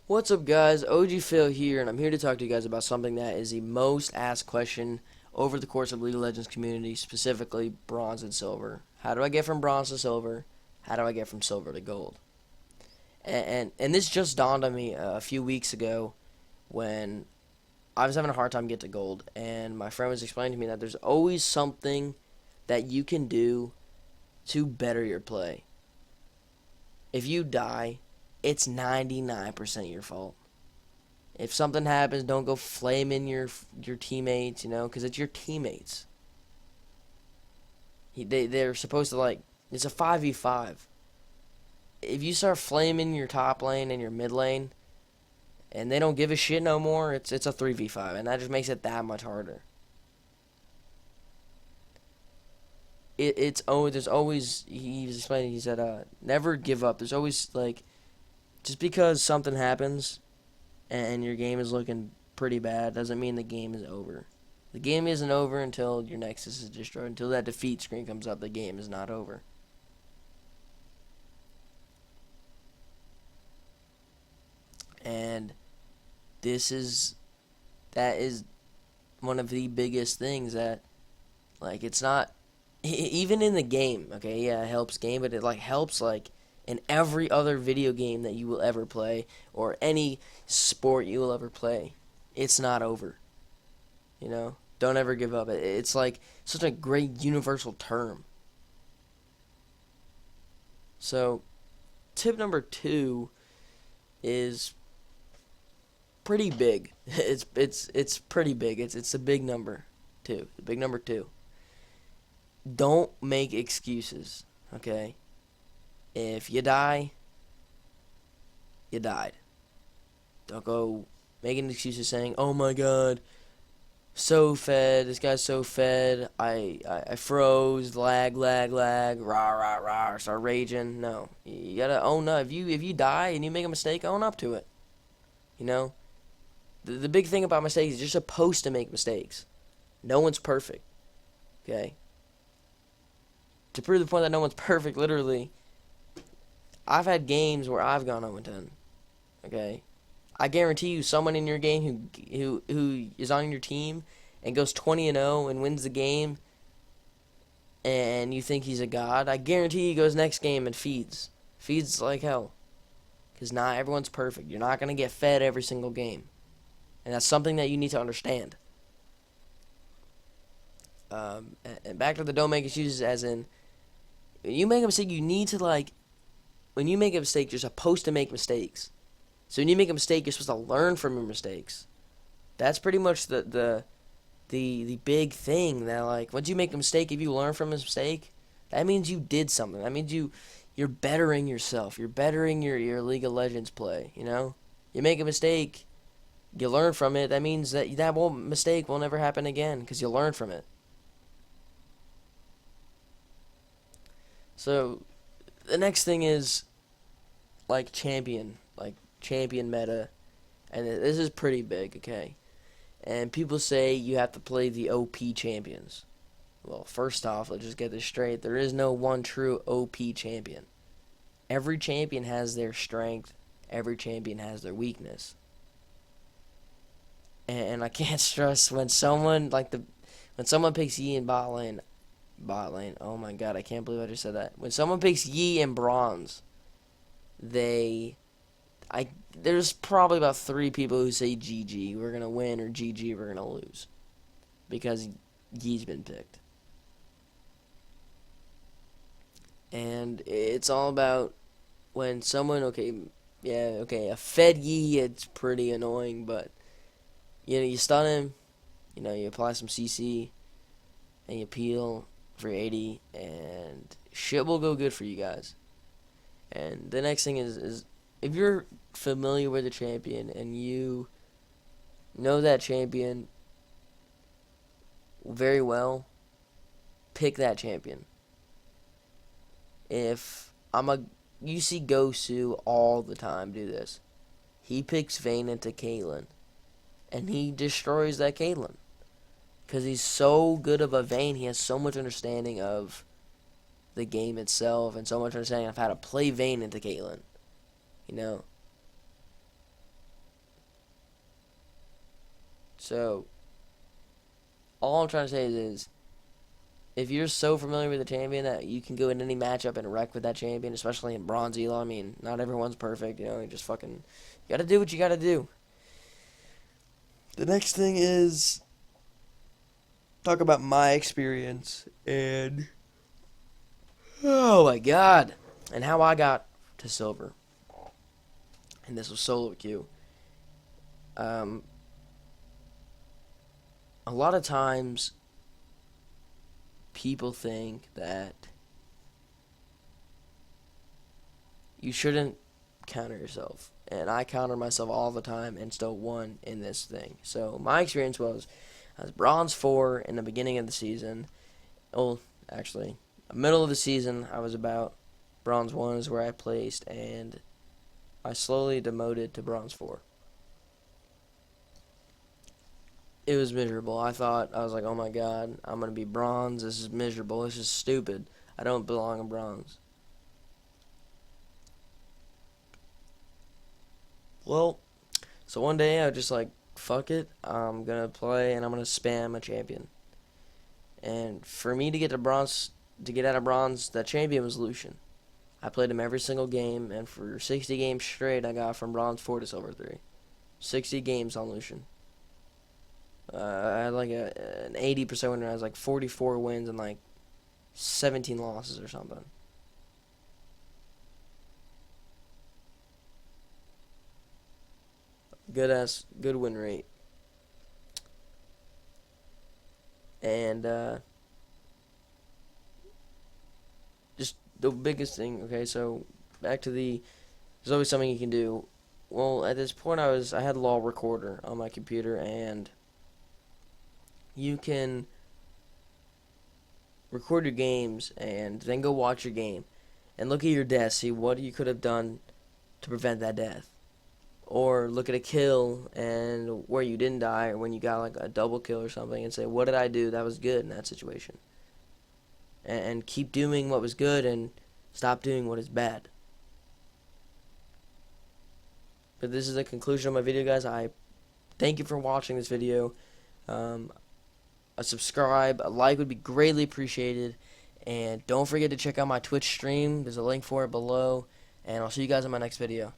What's up, guys? OG Phil here, and I'm here to talk to you guys about something that is the most asked question over the course of League of Legends community, specifically bronze and silver. How do I get from bronze to silver? How do I get from silver to gold? And this just dawned on me a few weeks ago when I was having a hard time getting to gold, and my friend was explaining to me that there's always something that you can do to better your play. If you die, it's 99% your fault. If something happens, don't go flaming your teammates, because it's your teammates. They're supposed to, it's a 5v5. If you start flaming your top lane and your mid lane, and they don't give a shit no more, it's a 3v5, and that just makes it that much harder. There's always, he was explaining, he said, never give up. There's always, just because something happens and your game is looking pretty bad doesn't mean the game is over. The game isn't over until your Nexus is destroyed. Until that defeat screen comes up, the game is not over. And that is one of the biggest things that, it's not, even in the game, okay, yeah, it helps game, but it, helps, in every other video game that you will ever play, or any sport you will ever play. It's not over. Don't ever give up. It's such a great universal term. So, tip number 2 is pretty big. It's pretty big. It's a big number 2. The big number 2. Don't make excuses, okay? If you die, you died. Don't go making excuses saying, "Oh my god, so fed, this guy's so fed, I froze, lag, rah, rah, rah," start raging. No. You gotta own up. If you die and you make a mistake, own up to it. The big thing about mistakes is you're supposed to make mistakes. No one's perfect. Okay? To prove the point that no one's perfect, literally, I've had games where I've gone 0-10. Okay? I guarantee you someone in your game who is on your team and goes 20-0 and wins the game, and you think he's a god, I guarantee he goes next game and feeds. Feeds like hell. Because not everyone's perfect. You're not going to get fed every single game. And that's something that you need to understand. And back to the don't make excuses, as in, when you make a mistake, you need to, when you make a mistake, you're supposed to make mistakes. So when you make a mistake, you're supposed to learn from your mistakes. That's pretty much the big thing, that, once you make a mistake, if you learn from a mistake, that means you did something. That means you're bettering yourself. You're bettering your League of Legends play, You make a mistake, you learn from it, that means that mistake will never happen again, because you learn from it. So, the next thing is, champion meta, and this is pretty big, okay? And people say you have to play the OP champions. Well, first off, let's just get this straight. There is no one true OP champion. Every champion has their strength. Every champion has their weakness. And I can't stress when someone picks Yi in bot lane, oh my god, I can't believe I just said that. When someone picks Yi in bronze, there's probably about 3 people who say GG, we're gonna win, or GG, we're gonna lose, because Yi's been picked. And it's all about when someone, a fed Yi, it's pretty annoying, but you stun him, you apply some CC, and you peel for 80, and shit will go good for you guys. And the next thing is if you're familiar with a champion and you know that champion very well, pick that champion. You see Gosu all the time do this. He picks Vayne into Caitlyn, and he destroys that Caitlyn. Because he's so good of a Vayne, he has so much understanding of the game itself, and so much understanding of how to play Vayne into Caitlyn. So all I'm trying to say is if you're so familiar with the champion that you can go in any matchup and wreck with that champion, especially in Bronze Elo, I mean, not everyone's perfect, you just fucking, you gotta do what you gotta do. The next thing is talk about my experience and oh my god, and how I got to silver. And this was solo queue. A lot of times people think that you shouldn't counter yourself, and I counter myself all the time and still won in this thing. So my experience was I was bronze 4 in the beginning of the season. Well, actually, the middle of the season I was about bronze 1 is where I placed, and I slowly demoted to bronze 4. It was miserable. I was like, oh my god, I'm going to be bronze. This is miserable. This is stupid. I don't belong in bronze. Well, so one day I was just like, fuck it. I'm going to play and I'm going to spam a champion. And for me to get out of bronze, that champion was Lucian. I played him every single game, and for 60 games straight, I got from bronze 4 to silver 3. 60 games on Lucian. I had like an 80% win rate. I was like 44 wins and like 17 losses or something. Good win rate. And just the biggest thing. Okay, so back to there's always something you can do. Well, at this point, I had LOL Recorder on my computer, and you can record your games and then go watch your game and look at your death, see what you could have done to prevent that death. Or look at a kill and where you didn't die, or when you got like a double kill or something, and say, what did I do that was good in that situation? And keep doing what was good and stop doing what is bad. But this is the conclusion of my video, guys. I thank you for watching this video. A subscribe, a like would be greatly appreciated. And don't forget to check out my Twitch stream. There's a link for it below. And I'll see you guys in my next video.